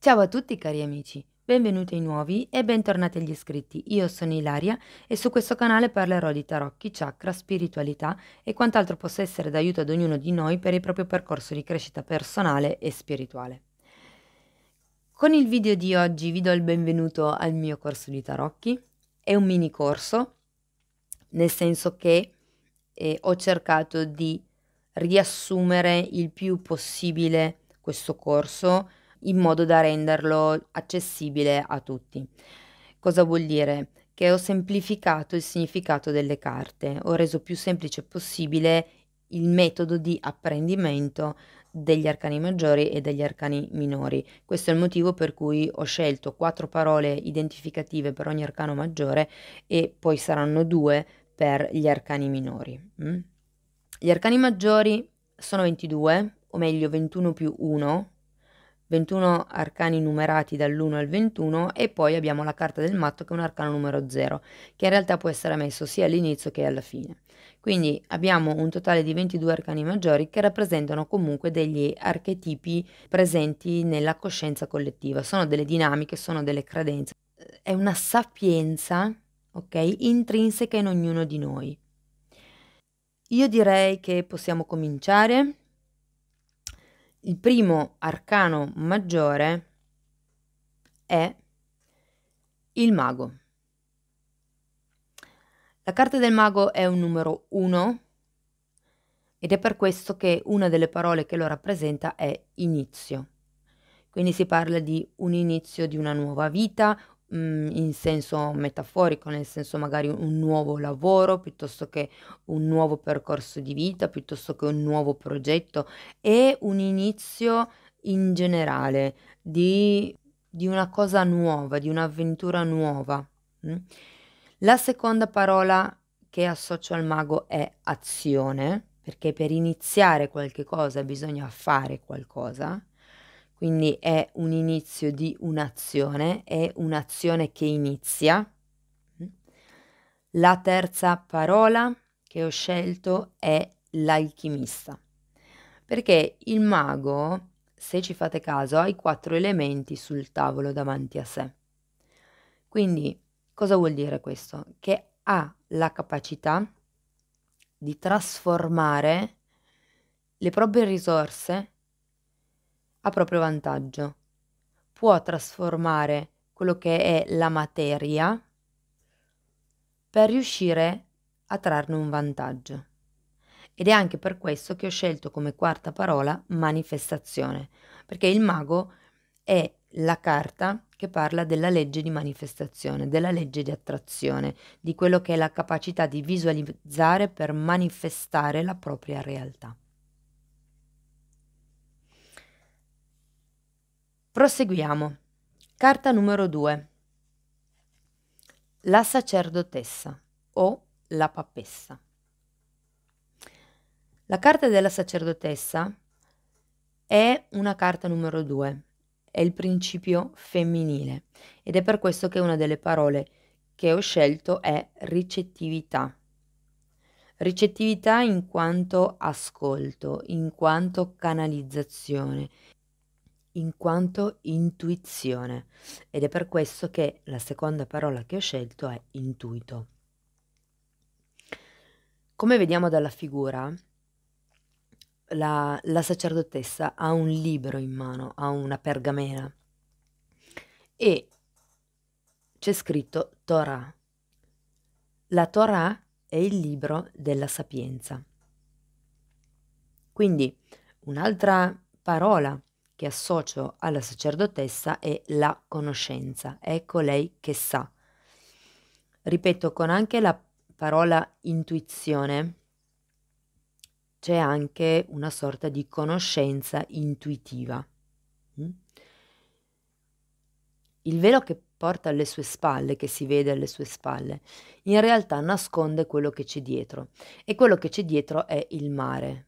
Ciao a tutti cari amici, benvenuti ai nuovi e bentornati agli iscritti. Io sono Ilaria e su questo canale parlerò di tarocchi, chakra, spiritualità e quant'altro possa essere d'aiuto ad ognuno di noi per il proprio percorso di crescita personale e spirituale. Con il video di oggi vi do il benvenuto al mio corso di tarocchi. È un mini corso, nel senso che ho cercato di riassumere il più possibile questo corso in modo da renderlo accessibile a tutti. Cosa vuol dire? Che ho semplificato il significato delle carte, ho reso più semplice possibile il metodo di apprendimento degli arcani maggiori e degli arcani minori. Questo è il motivo per cui ho scelto 4 parole identificative per ogni arcano maggiore e poi saranno 2 per gli arcani minori. Gli arcani maggiori sono 22, o meglio 21 più 1, 21 arcani numerati dall'1 al 21 e poi abbiamo la carta del matto che è un arcano numero 0, che in realtà può essere messo sia all'inizio che alla fine. Quindi abbiamo un totale di 22 arcani maggiori che rappresentano comunque degli archetipi presenti nella coscienza collettiva, sono delle dinamiche, sono delle credenze, è una sapienza, ok, intrinseca in ognuno di noi. Io direi che possiamo cominciare. Il primo arcano maggiore è il mago. La carta del mago è un numero 1 ed è per questo che una delle parole che lo rappresenta è inizio. Quindi si parla di un inizio di una nuova vita, in senso metaforico, nel senso magari un nuovo lavoro, piuttosto che un nuovo percorso di vita, piuttosto che un nuovo progetto, e un inizio in generale di una cosa nuova, di un'avventura nuova. La seconda parola che associo al mago è azione, perché per iniziare qualche cosa bisogna fare qualcosa. Quindi è un inizio di un'azione, è un'azione che inizia. La terza parola che ho scelto è l'alchimista, perché il mago, se ci fate caso, ha i 4 elementi sul tavolo davanti a sé. Quindi cosa vuol dire questo? Che ha la capacità di trasformare le proprie risorse a proprio vantaggio. Può trasformare quello che è la materia per riuscire a trarne un vantaggio. Ed è anche per questo che ho scelto come quarta parola manifestazione, perché il mago è la carta che parla della legge di manifestazione, della legge di attrazione, di quello che è la capacità di visualizzare per manifestare la propria realtà. Proseguiamo. Carta numero 2. La sacerdotessa o la papessa. La carta della sacerdotessa è una carta numero 2, è il principio femminile ed è per questo che una delle parole che ho scelto è ricettività. Ricettività in quanto ascolto, in quanto canalizzazione, in quanto intuizione ed è per questo che la seconda parola che ho scelto è intuito. Come vediamo dalla figura, la sacerdotessa ha un libro in mano, ha una pergamena e c'è scritto Torah. La Torah è il libro della sapienza. Quindi un'altra parola che associo alla sacerdotessa è la conoscenza, è colei che sa. Ripeto, con anche la parola intuizione c'è anche una sorta di conoscenza intuitiva. Il velo che porta alle sue spalle, che si vede alle sue spalle, in realtà nasconde quello che c'è dietro e quello che c'è dietro è il mare.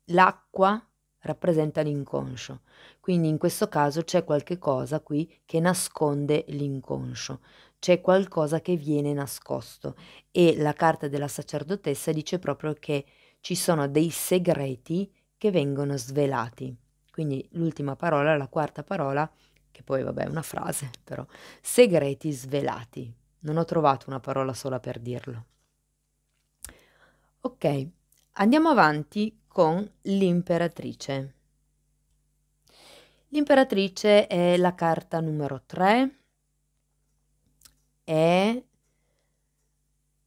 L'acqua rappresenta l'inconscio, quindi in questo caso c'è qualche cosa qui che nasconde l'inconscio, c'è qualcosa che viene nascosto e la carta della sacerdotessa dice proprio che ci sono dei segreti che vengono svelati. Quindi l'ultima parola, la quarta parola, che poi vabbè è una frase, però segreti svelati. Non ho trovato una parola sola per dirlo. Ok, andiamo avanti con l'imperatrice. L'imperatrice è la carta numero 3, è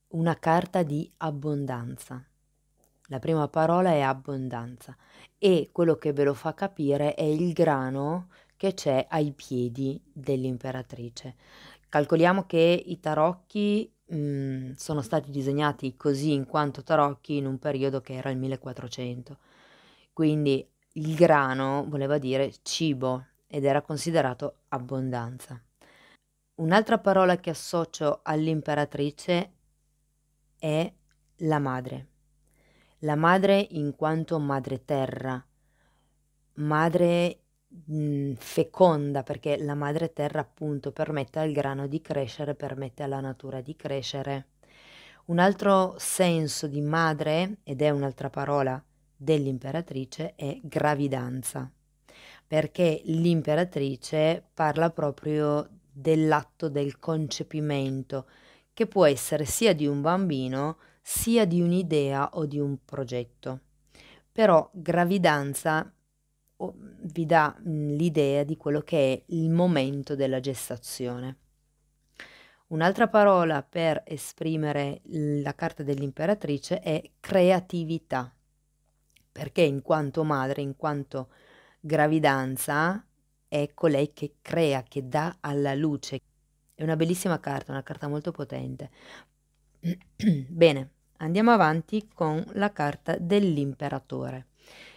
una carta di abbondanza. La prima parola è abbondanza e quello che ve lo fa capire è il grano che c'è ai piedi dell'imperatrice. Calcoliamo che i tarocchi sono stati disegnati così in quanto tarocchi in un periodo che era il 1400, quindi il grano voleva dire cibo ed era considerato abbondanza. Un'altra parola che associo all'imperatrice è la madre. La madre in quanto madre terra, madre feconda, perché la madre terra appunto permette al grano di crescere, permette alla natura di crescere. Un altro senso di madre, ed è un'altra parola dell'imperatrice, è gravidanza, perché l'imperatrice parla proprio dell'atto del concepimento, che può essere sia di un bambino sia di un'idea o di un progetto. Però gravidanza vi dà l'idea di quello che è il momento della gestazione. Un'altra parola per esprimere la carta dell'imperatrice è creatività, perché in quanto madre, in quanto gravidanza, è colei che crea, che dà alla luce. È una bellissima carta, una carta molto potente. Bene, andiamo avanti con la carta dell'imperatore.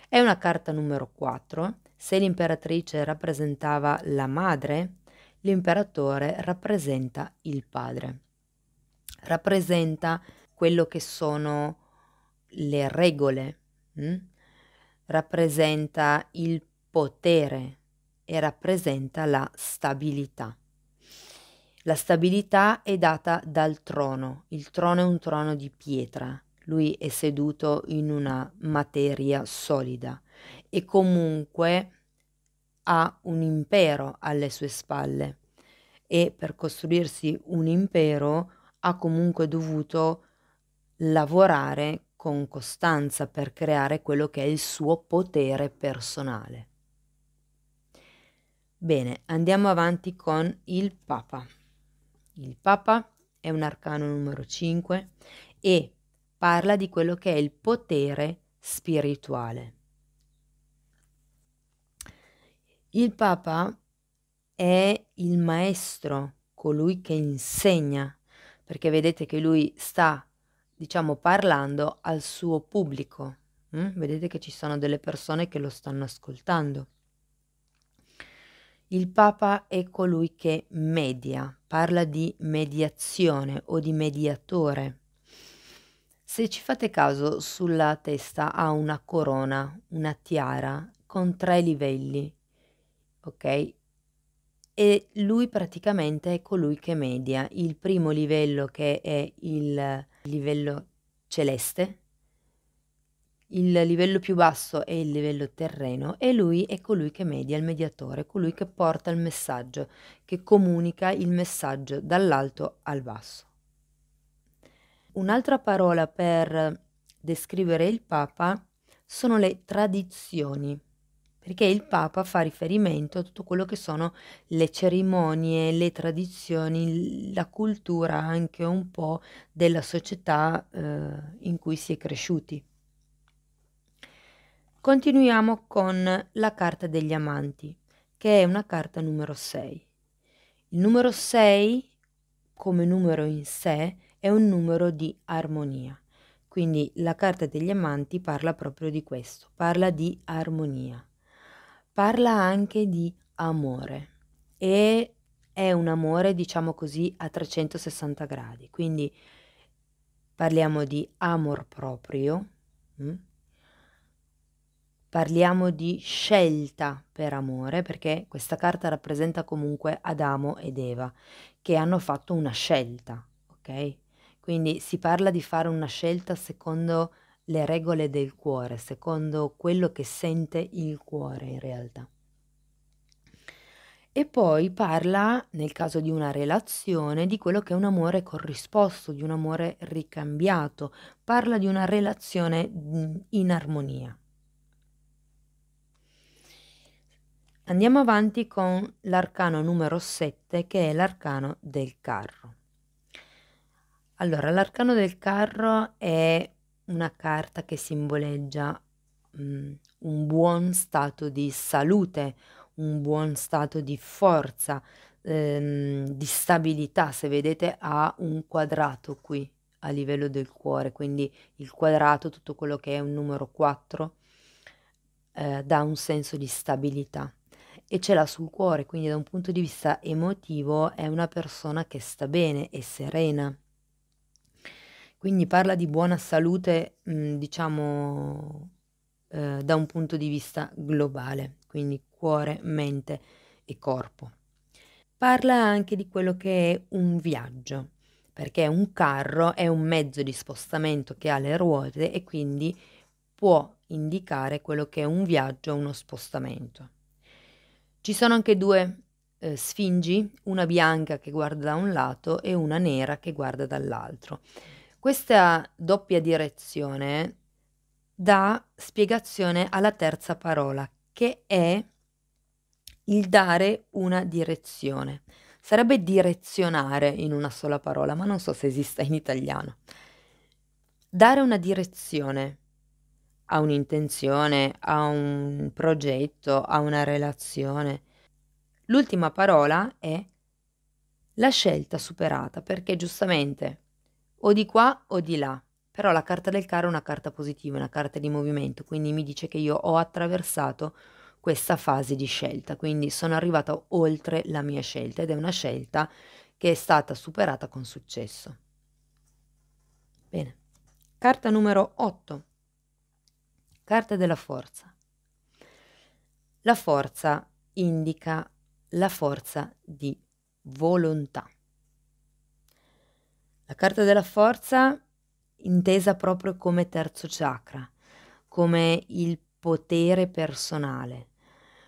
È una carta numero 4. Se l'imperatrice rappresentava la madre, l'imperatore rappresenta il padre. Rappresenta quello che sono le regole, rappresenta il potere e rappresenta la stabilità. La stabilità è data dal trono. Il trono è un trono di pietra. Lui è seduto in una materia solida e comunque ha un impero alle sue spalle e per costruirsi un impero ha comunque dovuto lavorare con costanza per creare quello che è il suo potere personale. Bene, andiamo avanti con il Papa. Il Papa è un arcano numero 5 e parla di quello che è il potere spirituale. Il Papa è il maestro, colui che insegna, perché vedete che lui sta, diciamo, parlando al suo pubblico. Vedete che ci sono delle persone che lo stanno ascoltando. Il Papa è colui che media, parla di mediazione o di mediatore. Se ci fate caso, sulla testa ha una corona, una tiara con 3 livelli, ok? E lui praticamente è colui che media il primo livello, che è il livello celeste, il livello più basso è il livello terreno e lui è colui che media, il mediatore, colui che porta il messaggio, che comunica il messaggio dall'alto al basso. Un'altra parola per descrivere il Papa sono le tradizioni, perché il Papa fa riferimento a tutto quello che sono le cerimonie, le tradizioni, la cultura anche un po' della società in cui si è cresciuti. Continuiamo con la carta degli amanti, che è una carta numero 6. Il numero 6, come numero in sé, è un numero di armonia. Quindi la carta degli amanti parla proprio di questo, parla di armonia. Parla anche di amore e è un amore, diciamo così, a 360 gradi. Quindi parliamo di amor proprio, parliamo di scelta per amore, perché questa carta rappresenta comunque Adamo ed Eva, che hanno fatto una scelta, ok? Quindi si parla di fare una scelta secondo le regole del cuore, secondo quello che sente il cuore in realtà. E poi parla, nel caso di una relazione, di quello che è un amore corrisposto, di un amore ricambiato, parla di una relazione in armonia. Andiamo avanti con l'arcano numero 7, che è l'arcano del carro. Allora, l'arcano del carro è una carta che simboleggia un buon stato di salute, un buon stato di forza, di stabilità. Se vedete ha un quadrato qui a livello del cuore, quindi il quadrato, tutto quello che è un numero 4, dà un senso di stabilità e ce l'ha sul cuore, quindi da un punto di vista emotivo è una persona che sta bene, è serena. Quindi parla di buona salute, diciamo, da un punto di vista globale, quindi cuore, mente e corpo. Parla anche di quello che è un viaggio, perché un carro è un mezzo di spostamento che ha le ruote e quindi può indicare quello che è un viaggio, uno spostamento. Ci sono anche due sfingi, una bianca che guarda da un lato e una nera che guarda dall'altro. Questa doppia direzione dà spiegazione alla terza parola, che è il dare una direzione. Sarebbe direzionare in una sola parola, ma non so se esista in italiano. Dare una direzione a un'intenzione, a un progetto, a una relazione. L'ultima parola è la scelta superata, perché giustamente o di qua o di là, però la carta del carro è una carta positiva, una carta di movimento, quindi mi dice che io ho attraversato questa fase di scelta, quindi sono arrivata oltre la mia scelta ed è una scelta che è stata superata con successo. Bene, carta numero 8, carta della forza. La forza indica la forza di volontà. La carta della forza intesa proprio come terzo chakra, come il potere personale.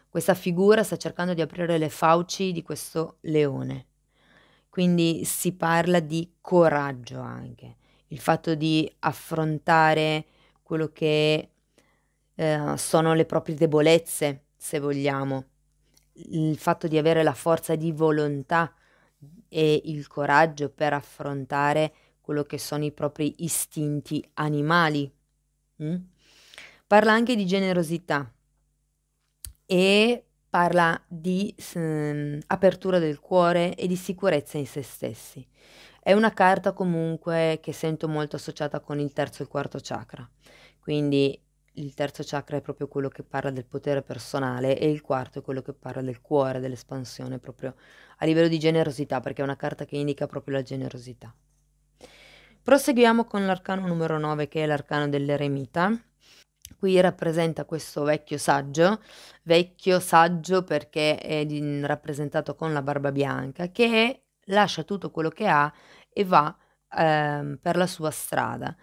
Questa figura sta cercando di aprire le fauci di questo leone. Quindi si parla di coraggio anche, il fatto di affrontare quello che sono le proprie debolezze, se vogliamo, il fatto di avere la forza di volontà e il coraggio per affrontare quello che sono i propri istinti animali. Parla anche di generosità e parla di apertura del cuore e di sicurezza in se stessi. È una carta comunque che sento molto associata con il terzo e il quarto chakra, quindi il terzo chakra è proprio quello che parla del potere personale e il quarto è quello che parla del cuore, dell'espansione proprio a livello di generosità, perché è una carta che indica proprio la generosità. Proseguiamo con l'arcano numero 9, che è l'arcano dell'eremita. Qui rappresenta questo vecchio saggio perché è rappresentato con la barba bianca, che lascia tutto quello che ha e va per la sua strada.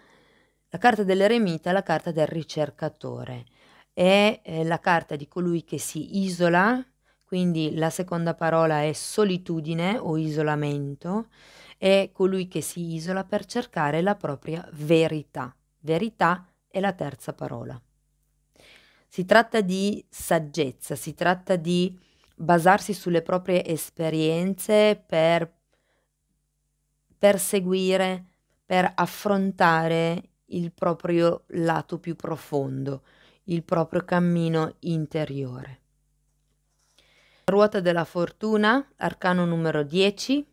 La carta dell'eremita è la carta del ricercatore, è la carta di colui che si isola, quindi la seconda parola è solitudine o isolamento, è colui che si isola per cercare la propria verità. Verità è la terza parola. Si tratta di saggezza, si tratta di basarsi sulle proprie esperienze per perseguire, per affrontare il proprio lato più profondo, il proprio cammino interiore. Ruota della fortuna, arcano numero 10.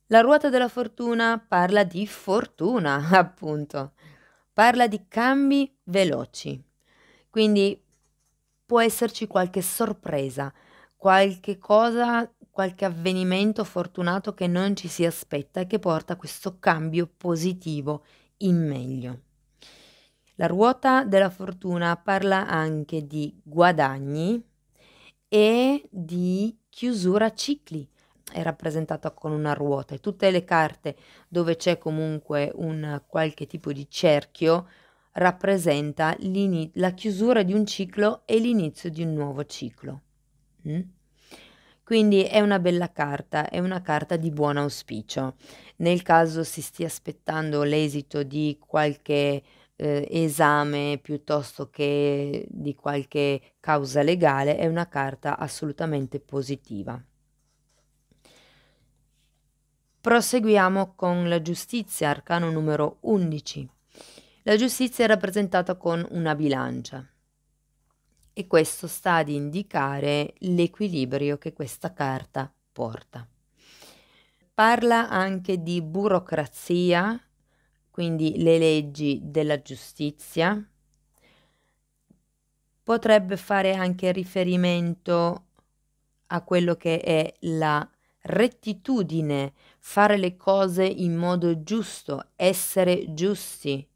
La ruota della fortuna parla di fortuna, appunto. Parla di cambi veloci. Quindi può esserci qualche sorpresa, qualche cosa, qualche avvenimento fortunato che non ci si aspetta e che porta a questo cambio positivo in meglio. La ruota della fortuna parla anche di guadagni e di chiusura cicli. È rappresentata con una ruota e tutte le carte dove c'è comunque un qualche tipo di cerchio rappresenta la chiusura di un ciclo e l'inizio di un nuovo ciclo. Quindi è una bella carta, è una carta di buon auspicio. Nel caso si stia aspettando l'esito di qualche esame piuttosto che di qualche causa legale, è una carta assolutamente positiva. Proseguiamo con la giustizia, arcano numero 11. La giustizia è rappresentata con una bilancia e questo sta ad indicare l'equilibrio che questa carta porta. Parla anche di burocrazia, quindi le leggi della giustizia. Potrebbe fare anche riferimento a quello che è la rettitudine, fare le cose in modo giusto, essere giusti.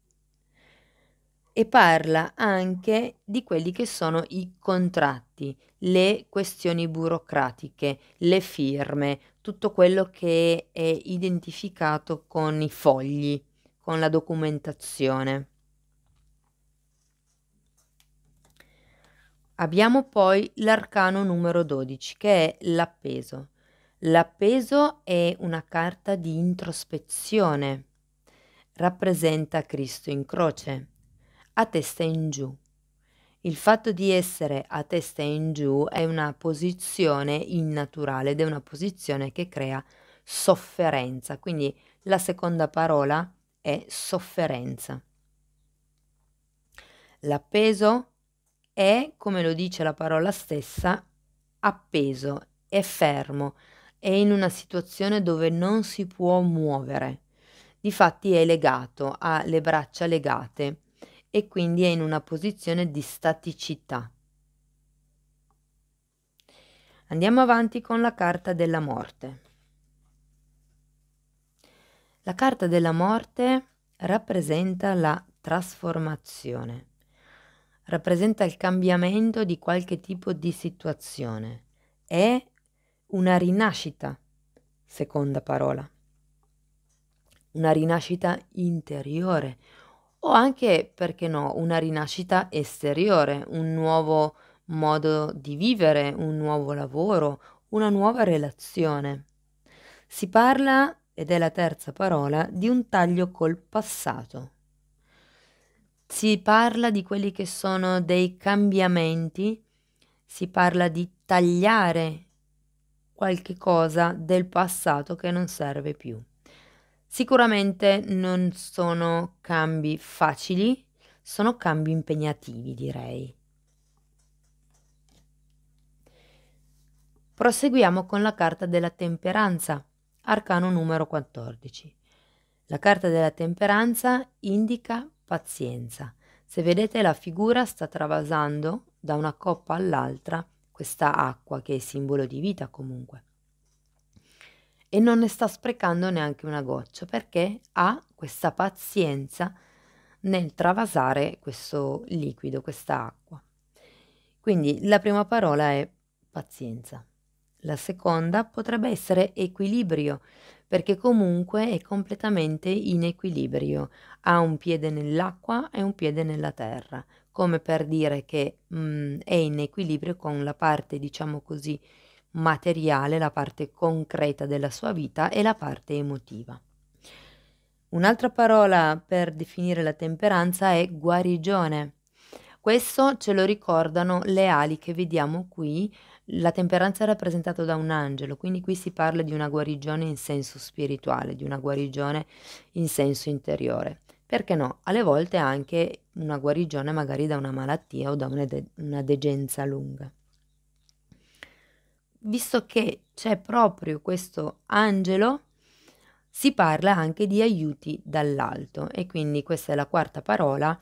E parla anche di quelli che sono i contratti, le questioni burocratiche, le firme, tutto quello che è identificato con i fogli, con la documentazione. Abbiamo poi l'arcano numero 12 che è l'appeso. L'appeso è una carta di introspezione, rappresenta Cristo in croce, a testa in giù. Il fatto di essere a testa in giù è una posizione innaturale ed è una posizione che crea sofferenza, quindi la seconda parola è sofferenza. L'appeso è, come lo dice la parola stessa, appeso, è fermo, è in una situazione dove non si può muovere. Difatti è legato, ha le braccia legate e quindi è in una posizione di staticità. Andiamo avanti con la carta della morte. La carta della morte rappresenta la trasformazione, rappresenta il cambiamento di qualche tipo di situazione, è una rinascita, seconda parola, una rinascita interiore o anche, perché no, una rinascita esteriore, un nuovo modo di vivere, un nuovo lavoro, una nuova relazione. Si parla, ed è la terza parola, di un taglio col passato. Si parla di quelli che sono dei cambiamenti, si parla di tagliare qualche cosa del passato che non serve più. Sicuramente non sono cambi facili, sono cambi impegnativi, direi. Proseguiamo con la carta della temperanza, arcano numero 14. La carta della temperanza indica pazienza. Se vedete la figura sta travasando da una coppa all'altra questa acqua che è simbolo di vita comunque. E non ne sta sprecando neanche una goccia perché ha questa pazienza nel travasare questo liquido, questa acqua. Quindi la prima parola è pazienza. La seconda potrebbe essere equilibrio, perché comunque è completamente in equilibrio, ha un piede nell'acqua e un piede nella terra, come per dire che è in equilibrio con la parte, diciamo così, materiale, la parte concreta della sua vita e la parte emotiva. Un'altra parola per definire la temperanza è guarigione. Questo ce lo ricordano le ali che vediamo qui. La temperanza è rappresentata da un angelo, quindi qui si parla di una guarigione in senso spirituale, di una guarigione in senso interiore. Perché no? Alle volte anche una guarigione magari da una malattia o da una degenza lunga. Visto che c'è proprio questo angelo, si parla anche di aiuti dall'alto e quindi questa è la quarta parola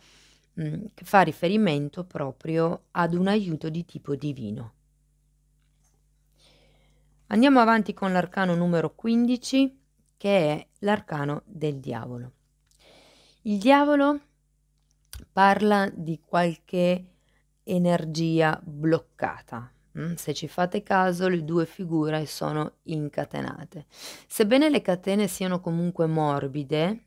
che fa riferimento proprio ad un aiuto di tipo divino. Andiamo avanti con l'arcano numero 15 che è l'arcano del diavolo. Il diavolo parla di qualche energia bloccata. Se ci fate caso, le due figure sono incatenate. Sebbene le catene siano comunque morbide,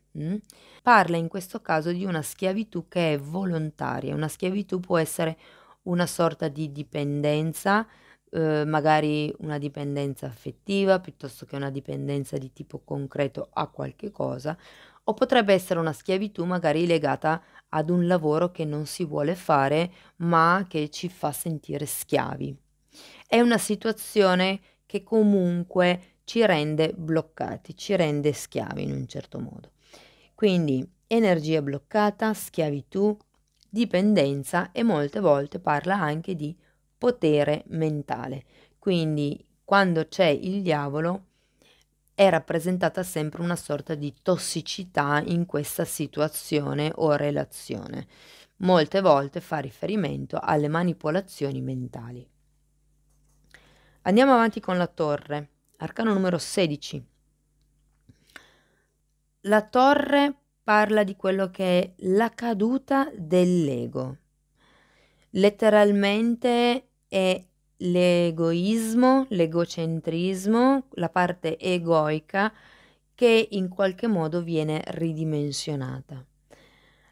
parla in questo caso di una schiavitù che è volontaria. Una schiavitù può essere una sorta di dipendenza, magari una dipendenza affettiva piuttosto che una dipendenza di tipo concreto a qualche cosa, o potrebbe essere una schiavitù magari legata ad un lavoro che non si vuole fare, ma che ci fa sentire schiavi. È una situazione che comunque ci rende bloccati, ci rende schiavi in un certo modo. Quindi energia bloccata, schiavitù, dipendenza e molte volte parla anche di potere mentale. Quindi quando c'è il diavolo è rappresentata sempre una sorta di tossicità in questa situazione o relazione. Molte volte fa riferimento alle manipolazioni mentali. Andiamo avanti con la torre, arcano numero 16. La torre parla di quello che è la caduta dell'ego. Letteralmente è l'egoismo, l'egocentrismo, la parte egoica che in qualche modo viene ridimensionata.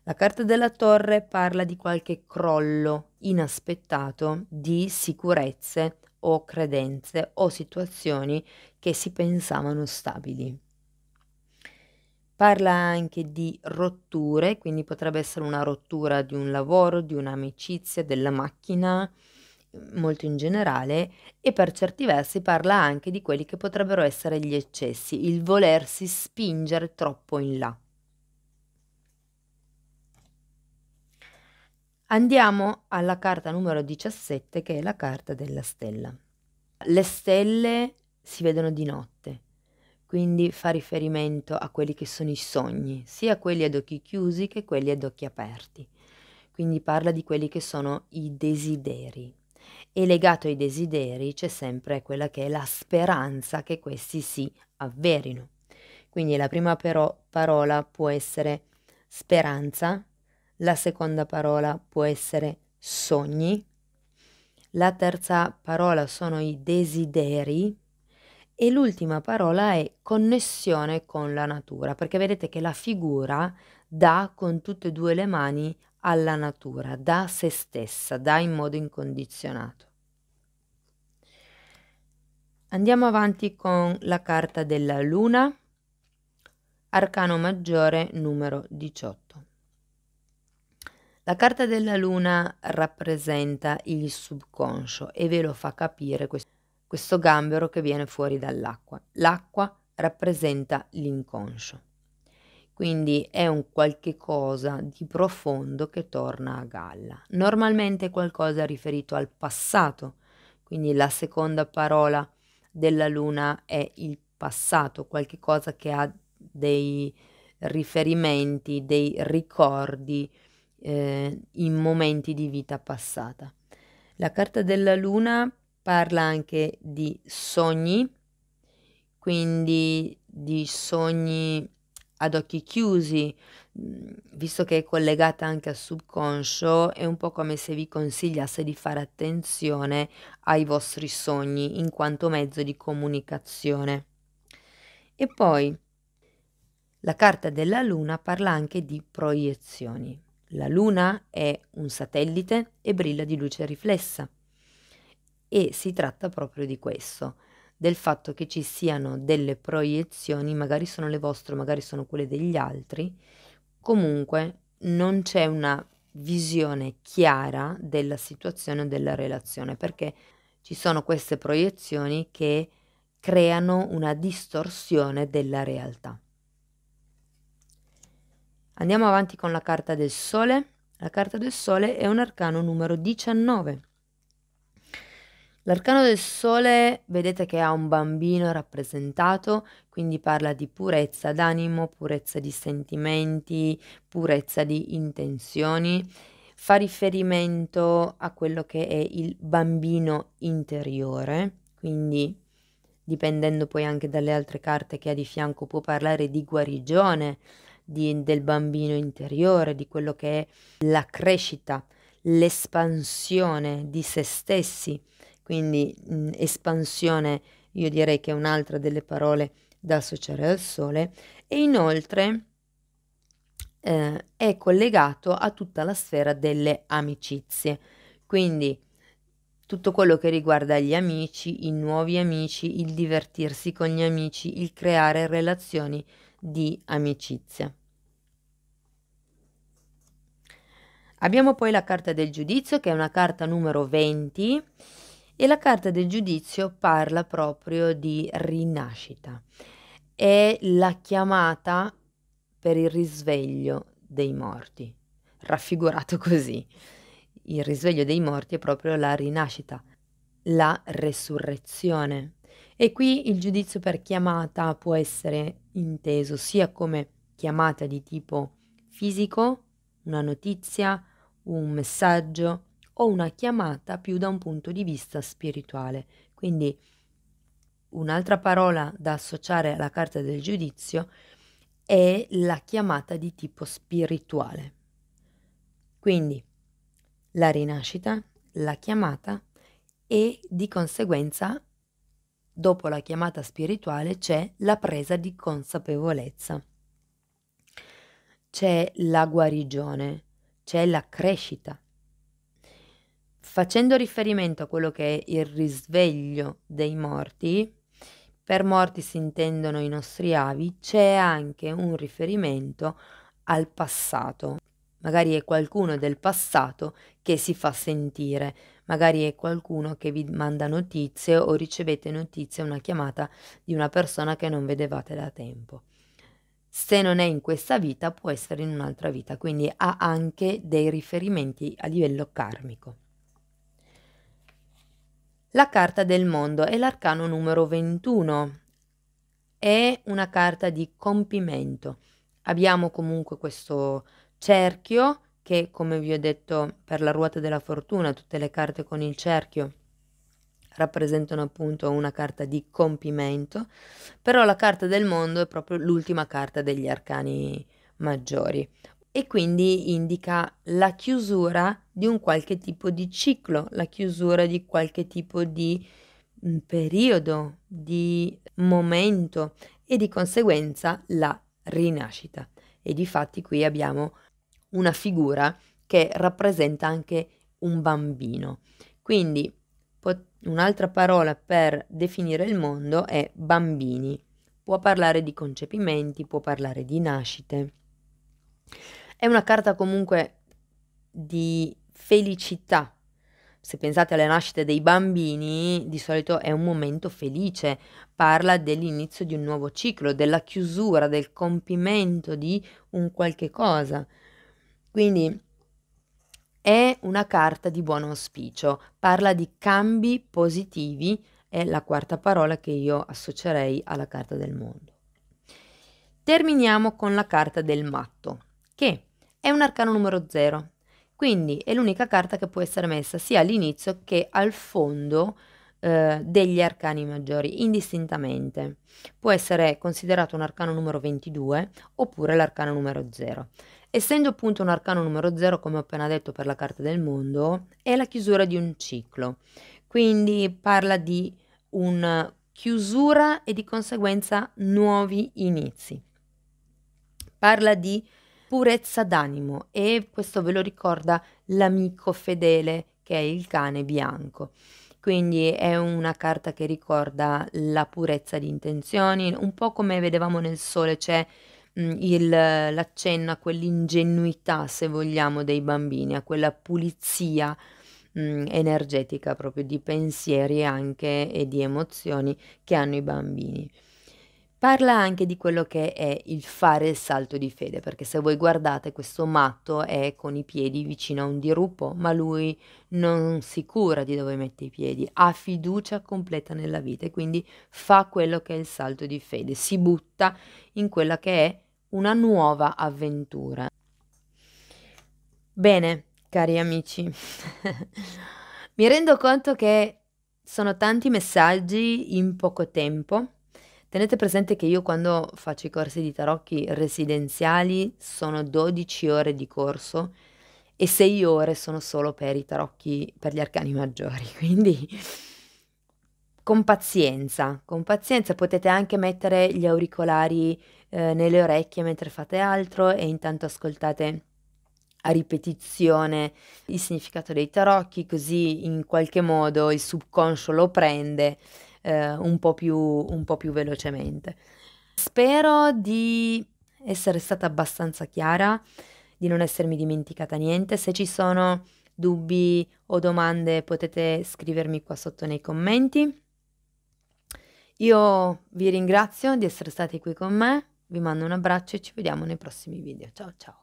La carta della torre parla di qualche crollo inaspettato di sicurezze o credenze o situazioni che si pensavano stabili. Parla anche di rotture, quindi potrebbe essere una rottura di un lavoro, di un'amicizia, della macchina, molto in generale, e per certi versi parla anche di quelli che potrebbero essere gli eccessi, il volersi spingere troppo in là. Andiamo alla carta numero 17, che è la carta della stella. Le stelle si vedono di notte, quindi fa riferimento a quelli che sono i sogni, sia quelli ad occhi chiusi che quelli ad occhi aperti. Quindi parla di quelli che sono i desideri. E legato ai desideri c'è sempre quella che è la speranza che questi si avverino. Quindi la prima parola può essere speranza, la seconda parola può essere sogni, la terza parola sono i desideri e l'ultima parola è connessione con la natura, perché vedete che la figura dà con tutte e due le mani alla natura, dà se stessa, dà in modo incondizionato. Andiamo avanti con la carta della luna, arcano maggiore numero 18. La carta della luna rappresenta il subconscio e ve lo fa capire questo gambero che viene fuori dall'acqua. L'acqua rappresenta l'inconscio, quindi è un qualche cosa di profondo che torna a galla. Normalmente è qualcosa riferito al passato, quindi la seconda parola della luna è il passato, qualche cosa che ha dei riferimenti, dei ricordi in momenti di vita passata. La carta della luna parla anche di sogni, quindi di sogni ad occhi chiusi, visto che è collegata anche al subconscio, è un po' come se vi consigliasse di fare attenzione ai vostri sogni in quanto mezzo di comunicazione. E poi la carta della luna parla anche di proiezioni. La luna è un satellite e brilla di luce riflessa e si tratta proprio di questo, del fatto che ci siano delle proiezioni, magari sono le vostre, magari sono quelle degli altri, comunque non c'è una visione chiara della situazione o della relazione, perché ci sono queste proiezioni che creano una distorsione della realtà. Andiamo avanti con la carta del sole. La carta del sole è un arcano numero 19. L'arcano del sole vedete che ha un bambino rappresentato, quindi parla di purezza d'animo, purezza di sentimenti, purezza di intenzioni. Fa riferimento a quello che è il bambino interiore, quindi dipendendo poi anche dalle altre carte che ha di fianco può parlare di guarigione del bambino interiore, di quello che è la crescita, l'espansione di se stessi, quindi espansione io direi che è un'altra delle parole da associare al sole, e inoltre è collegato a tutta la sfera delle amicizie, quindi tutto quello che riguarda gli amici, i nuovi amici, il divertirsi con gli amici, il creare relazioni di amicizia. Abbiamo poi la carta del giudizio, che è una carta numero 20, e la carta del giudizio parla proprio di rinascita. È la chiamata per il risveglio dei morti, raffigurato così. Il risveglio dei morti è proprio la rinascita, la resurrezione. E qui il giudizio per chiamata può essere inteso sia come chiamata di tipo fisico, una notizia, un messaggio, o una chiamata più da un punto di vista spirituale. Quindi un'altra parola da associare alla carta del giudizio è la chiamata di tipo spirituale. Quindi la rinascita, la chiamata e di conseguenza dopo la chiamata spirituale c'è la presa di consapevolezza, c'è la guarigione, c'è la crescita. Facendo riferimento a quello che è il risveglio dei morti, per morti si intendono i nostri avi, c'è anche un riferimento al passato. Magari è qualcuno del passato che si fa sentire, magari è qualcuno che vi manda notizie o ricevete notizie, una chiamata di una persona che non vedevate da tempo. Se non è in questa vita, può essere in un'altra vita, quindi ha anche dei riferimenti a livello karmico. La carta del mondo è l'arcano numero 21. È una carta di compimento. Abbiamo comunque questo cerchio che, come vi ho detto, per la ruota della fortuna, tutte le carte con il cerchio rappresentano appunto una carta di compimento, però la carta del mondo è proprio l'ultima carta degli arcani maggiori e quindi indica la chiusura di un qualche tipo di ciclo, la chiusura di qualche tipo di periodo, di momento e di conseguenza la rinascita. E difatti qui abbiamo una figura che rappresenta anche un bambino. Quindi un'altra parola per definire il mondo è bambini. Può parlare di concepimenti, può parlare di nascite. È una carta comunque di felicità. Se pensate alle nascite dei bambini, di solito è un momento felice, parla dell'inizio di un nuovo ciclo, della chiusura, del compimento di un qualche cosa. Quindi è una carta di buon auspicio, parla di cambi positivi, è la quarta parola che io associerei alla carta del mondo. Terminiamo con la carta del matto, che è un arcano numero 0, quindi è l'unica carta che può essere messa sia all'inizio che al fondo degli arcani maggiori, indistintamente. Può essere considerato un arcano numero 22 oppure l'arcano numero 0. Essendo appunto un arcano numero 0, come ho appena detto per la carta del mondo, è la chiusura di un ciclo, quindi parla di una chiusura e di conseguenza nuovi inizi. Parla di purezza d'animo e questo ve lo ricorda l'amico fedele che è il cane bianco. Quindi è una carta che ricorda la purezza di intenzioni, un po' come vedevamo nel sole, c'è l'accenno a quell'ingenuità, se vogliamo, dei bambini, a quella pulizia energetica proprio di pensieri anche e di emozioni che hanno i bambini. Parla anche di quello che è il fare il salto di fede, perché se voi guardate questo matto è con i piedi vicino a un dirupo, ma lui non si cura di dove mette i piedi, ha fiducia completa nella vita e quindi fa quello che è il salto di fede, si butta in quella che è una nuova avventura. Bene, cari amici, mi rendo conto che sono tanti messaggi in poco tempo. Tenete presente che io quando faccio i corsi di tarocchi residenziali sono 12 ore di corso e 6 ore sono solo per i tarocchi per gli arcani maggiori, quindi con pazienza potete anche mettere gli auricolari nelle orecchie mentre fate altro e intanto ascoltate a ripetizione il significato dei tarocchi, così in qualche modo il subconscio lo prende un po' più velocemente. Spero di essere stata abbastanza chiara, di non essermi dimenticata niente. Se ci sono dubbi o domande potete scrivermi qua sotto nei commenti. Io vi ringrazio di essere stati qui con me, vi mando un abbraccio e ci vediamo nei prossimi video. Ciao ciao!